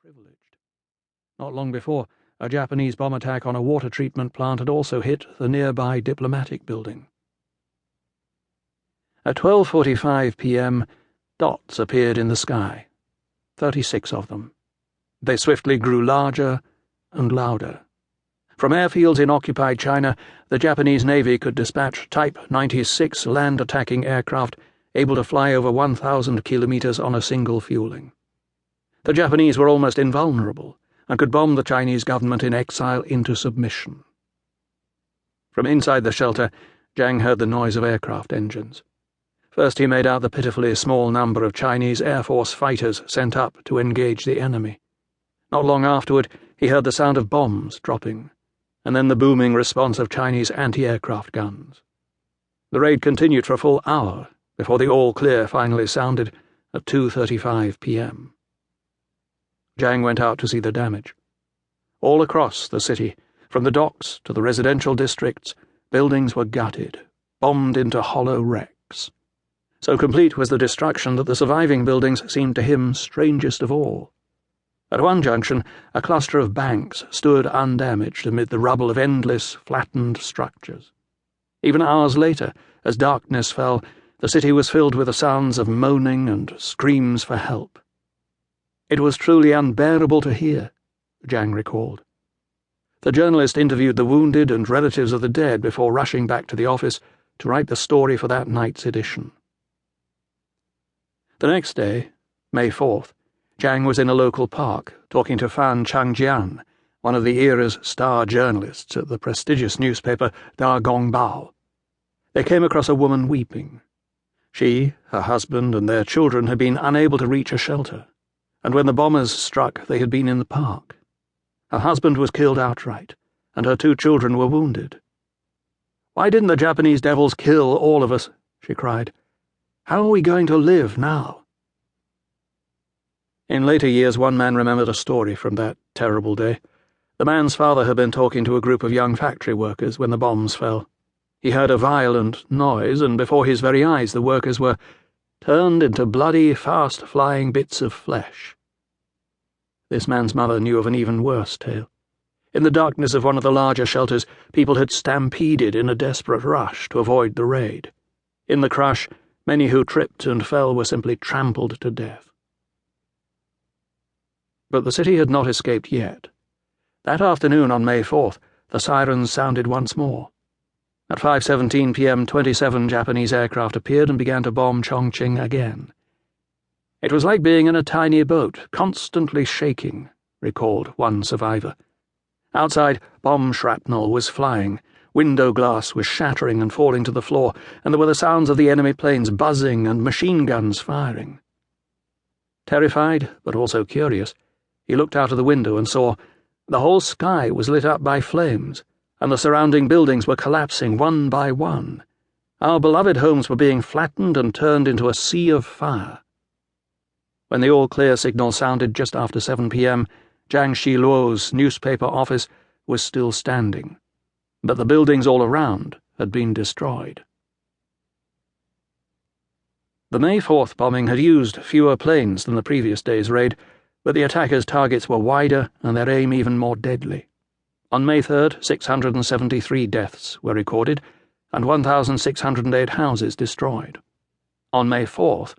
privileged. Not long before, a Japanese bomb attack on a water treatment plant had also hit the nearby diplomatic building. At 12:45 p.m., dots appeared in the sky, 36 of them. They swiftly grew larger and louder. From airfields in occupied China, the Japanese Navy could dispatch Type 96 land-attacking aircraft able to fly over 1,000 kilometers on a single fueling. The Japanese were almost invulnerable and could bomb the Chinese government in exile into submission. From inside the shelter, Jiang heard the noise of aircraft engines. First he made out the pitifully small number of Chinese Air Force fighters sent up to engage the enemy. Not long afterward, he heard the sound of bombs dropping, and then the booming response of Chinese anti-aircraft guns. The raid continued for a full hour before the all-clear finally sounded at 2:35 p.m. Jiang went out to see the damage. All across the city, from the docks to the residential districts, buildings were gutted, bombed into hollow wrecks. So complete was the destruction that the surviving buildings seemed to him strangest of all. At one junction, a cluster of banks stood undamaged amid the rubble of endless, flattened structures. Even hours later, as darkness fell, the city was filled with the sounds of moaning and screams for help. It was truly unbearable to hear, Jiang recalled. The journalist interviewed the wounded and relatives of the dead before rushing back to the office to write the story for that night's edition. The next day, May 4th, Jiang was in a local park talking to Fan Changjian, one of the era's star journalists at the prestigious newspaper Da Gongbao. They came across a woman weeping. She, her husband, and their children had been unable to reach a shelter, and when the bombers struck, they had been in the park. Her husband was killed outright, and her 2 children were wounded. "Why didn't the Japanese devils kill all of us?" she cried. "How are we going to live now?" In later years, one man remembered a story from that terrible day. The man's father had been talking to a group of young factory workers when the bombs fell. He heard a violent noise, and before his very eyes the workers were turned into bloody, fast-flying bits of flesh. This man's mother knew of an even worse tale. In the darkness of one of the larger shelters, people had stampeded in a desperate rush to avoid the raid. In the crush, many who tripped and fell were simply trampled to death. But the city had not escaped yet. That afternoon on May 4th, the sirens sounded once more. At 5:17 p.m., 27 Japanese aircraft appeared and began to bomb Chongqing again. "It was like being in a tiny boat, constantly shaking," recalled one survivor. Outside, bomb shrapnel was flying, window glass was shattering and falling to the floor, and there were the sounds of the enemy planes buzzing and machine guns firing. Terrified, but also curious, he looked out of the window and saw the whole sky was lit up by flames, and the surrounding buildings were collapsing one by one. Our beloved homes were being flattened and turned into a sea of fire. When the all-clear signal sounded just after 7 p.m., Zhang Shiluo's newspaper office was still standing, but the buildings all around had been destroyed. The May 4th bombing had used fewer planes than the previous day's raid, but the attackers' targets were wider and their aim even more deadly. On May 3rd, 673 deaths were recorded and 1,608 houses destroyed. On May 4th,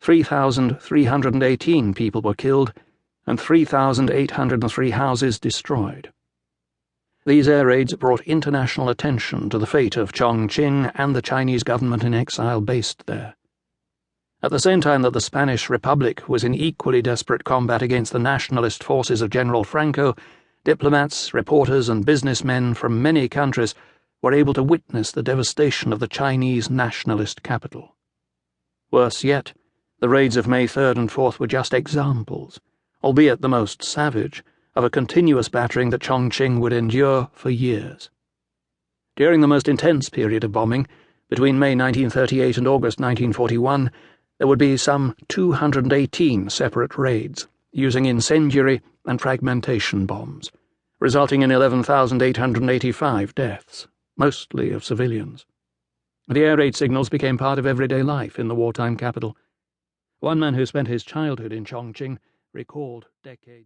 3,318 people were killed and 3,803 houses destroyed. These air raids brought international attention to the fate of Chongqing and the Chinese government in exile based there. At the same time that the Spanish Republic was in equally desperate combat against the nationalist forces of General Franco, diplomats, reporters, and businessmen from many countries were able to witness the devastation of the Chinese nationalist capital. Worse yet, the raids of May 3rd and 4th were just examples, albeit the most savage, of a continuous battering that Chongqing would endure for years. During the most intense period of bombing, between May 1938 and August 1941, there would be some 218 separate raids, using incendiary and fragmentation bombs, resulting in 11,885 deaths, mostly of civilians. The air raid signals became part of everyday life in the wartime capital. One man who spent his childhood in Chongqing recalled decades